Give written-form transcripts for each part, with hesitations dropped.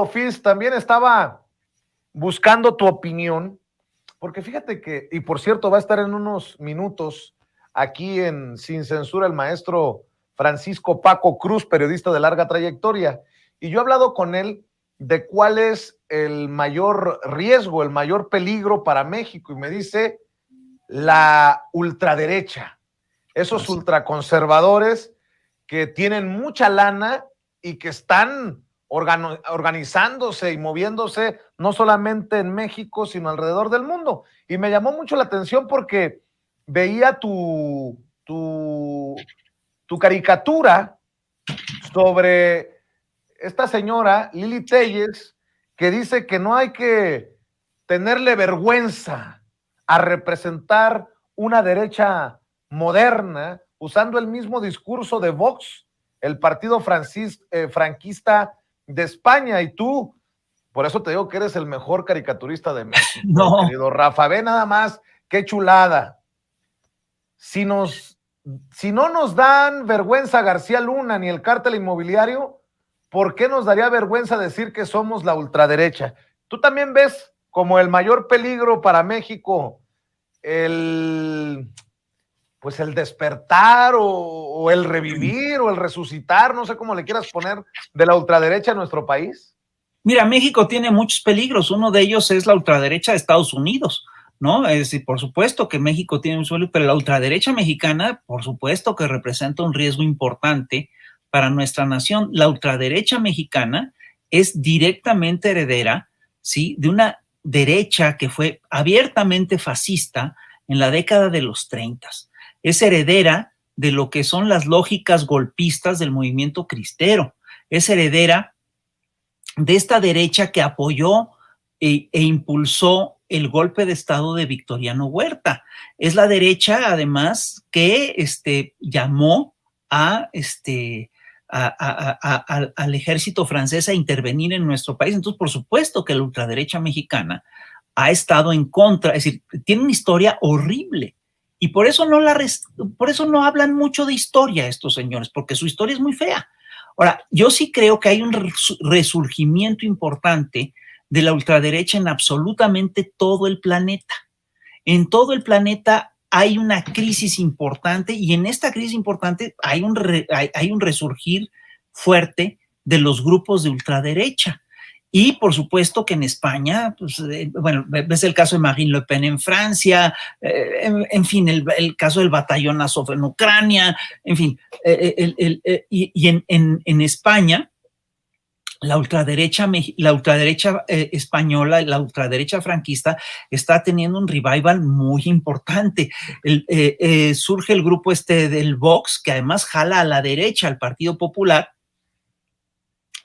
Fis, también estaba buscando tu opinión, porque fíjate que, y por cierto, va a estar en unos minutos aquí en Sin Censura el maestro Francisco Paco Cruz, periodista de larga trayectoria, y yo he hablado con él de cuál es el mayor riesgo, el mayor peligro para México, y me dice la ultraderecha, esos ultraconservadores que tienen mucha lana y que están organizándose y moviéndose no solamente en México, sino alrededor del mundo. Y me llamó mucho la atención porque veía tu caricatura sobre esta señora, Lili Telles, que dice que no hay que tenerle vergüenza a representar una derecha moderna usando el mismo discurso de Vox, el partido franquista de España, y tú, por eso te digo que eres el mejor caricaturista de México, no, querido Rafa, ve nada más, qué chulada. Si no nos dan vergüenza García Luna ni el cártel inmobiliario, ¿por qué nos daría vergüenza decir que somos la ultraderecha? ¿Tú también ves como el mayor peligro para México el despertar o el revivir o el resucitar, no sé cómo le quieras poner, de la ultraderecha en nuestro país? Mira, México tiene muchos peligros. Uno de ellos es la ultraderecha de Estados Unidos, ¿no? Es decir, por supuesto que México tiene un suelo, pero la ultraderecha mexicana, por supuesto que representa un riesgo importante para nuestra nación. La ultraderecha mexicana es directamente heredera, ¿sí?, de una derecha que fue abiertamente fascista en la década de los 30. Es heredera de lo que son las lógicas golpistas del movimiento cristero. Es heredera de esta derecha que apoyó e impulsó el golpe de Estado de Victoriano Huerta. Es la derecha, además, que llamó al ejército francés a intervenir en nuestro país. Entonces, por supuesto que la ultraderecha mexicana ha estado en contra, es decir, tiene una historia horrible. Y por eso no hablan mucho de historia estos señores, porque su historia es muy fea. Ahora, yo sí creo que hay un resurgimiento importante de la ultraderecha en absolutamente todo el planeta. En todo el planeta hay una crisis importante y en esta crisis importante hay un resurgir fuerte de los grupos de ultraderecha. Y por supuesto que en España, pues, bueno, ves el caso de Marine Le Pen en Francia, en fin, el caso del batallón Azov en Ucrania, en fin, y en España, la ultraderecha española, la ultraderecha franquista, está teniendo un revival muy importante. Surge el grupo del Vox, que además jala a la derecha, al Partido Popular,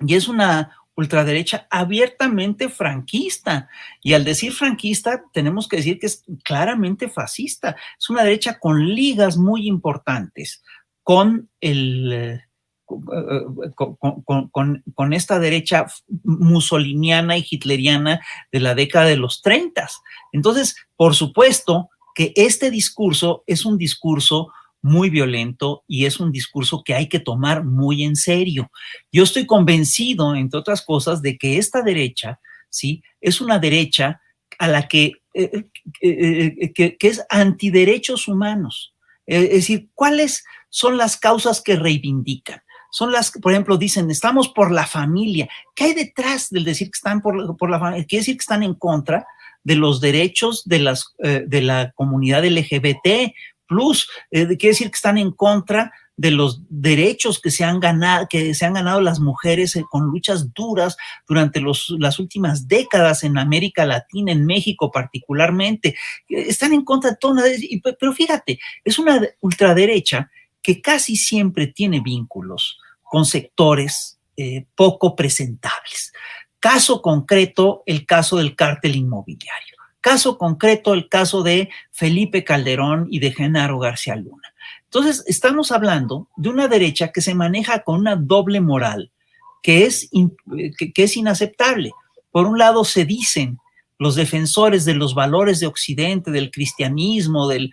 y es una ultraderecha abiertamente franquista. Y al decir franquista, tenemos que decir que es claramente fascista. Es una derecha con ligas muy importantes con esta derecha mussoliniana y hitleriana de la década de los 30. Entonces, por supuesto que este discurso es un discurso muy violento y es un discurso que hay que tomar muy en serio. Yo estoy convencido, entre otras cosas, de que esta derecha, ¿sí?, es una derecha a la que es antiderechos humanos. Es decir, ¿cuáles son las causas que reivindican? Son las que, por ejemplo, dicen, estamos por la familia. ¿Qué hay detrás del decir que están por la familia? Quiere decir que están en contra de los derechos de la comunidad LGBT+, quiere decir que están en contra de los derechos que se han ganado las mujeres con luchas duras durante las últimas décadas en América Latina, en México particularmente. Están en contra de todo. Pero fíjate, es una ultraderecha que casi siempre tiene vínculos con sectores poco presentables. Caso concreto, el caso del cártel inmobiliario. Caso concreto, el caso de Felipe Calderón y de Genaro García Luna. Entonces, estamos hablando de una derecha que se maneja con una doble moral que es inaceptable. Por un lado, se dicen los defensores de los valores de Occidente, del cristianismo, del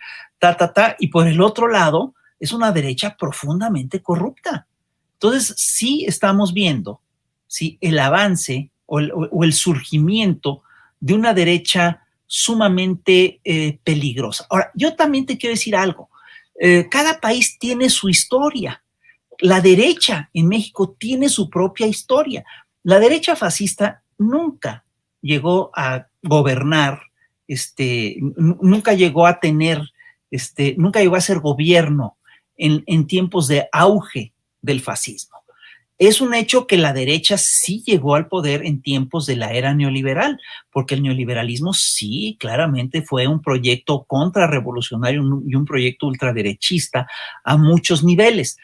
y por el otro lado, es una derecha profundamente corrupta. Entonces, sí estamos viendo, ¿sí?, el avance o el surgimiento de una derecha sumamente peligrosa. Ahora, yo también te quiero decir algo. Cada país tiene su historia. La derecha en México tiene su propia historia. La derecha fascista nunca llegó a gobernar, nunca llegó a tener, nunca llegó a ser gobierno en tiempos de auge del fascismo. Es un hecho que la derecha sí llegó al poder en tiempos de la era neoliberal, porque el neoliberalismo sí, claramente fue un proyecto contrarrevolucionario y un proyecto ultraderechista a muchos niveles.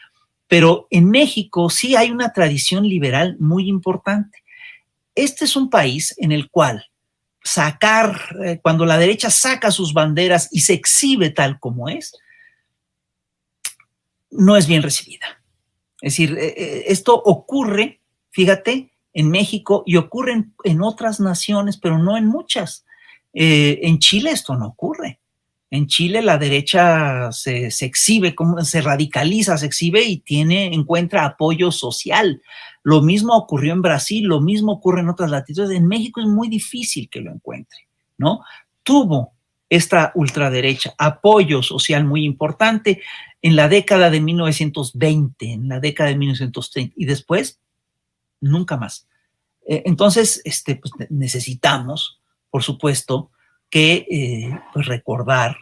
Pero en México sí hay una tradición liberal muy importante. Este es un país en el cual cuando la derecha saca sus banderas y se exhibe tal como es, no es bien recibida. Es decir, esto ocurre, fíjate, en México y ocurre en otras naciones, pero no en muchas. En Chile esto no ocurre. En Chile la derecha se exhibe, se radicaliza, se exhibe y encuentra apoyo social. Lo mismo ocurrió en Brasil, lo mismo ocurre en otras latitudes. En México es muy difícil que lo encuentre, ¿no? Tuvo esta ultraderecha apoyo social muy importante en la década de 1920, en la década de 1930, y después, nunca más. Entonces, pues necesitamos, por supuesto, que pues recordar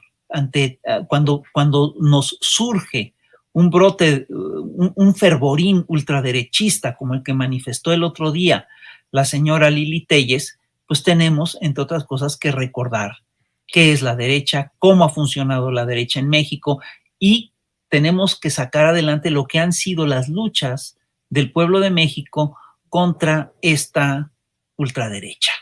cuando nos surge un brote, un fervorín ultraderechista como el que manifestó el otro día la señora Lili Téllez, pues tenemos, entre otras cosas, que recordar qué es la derecha, cómo ha funcionado la derecha en México, y tenemos que sacar adelante lo que han sido las luchas del pueblo de México contra esta ultraderecha.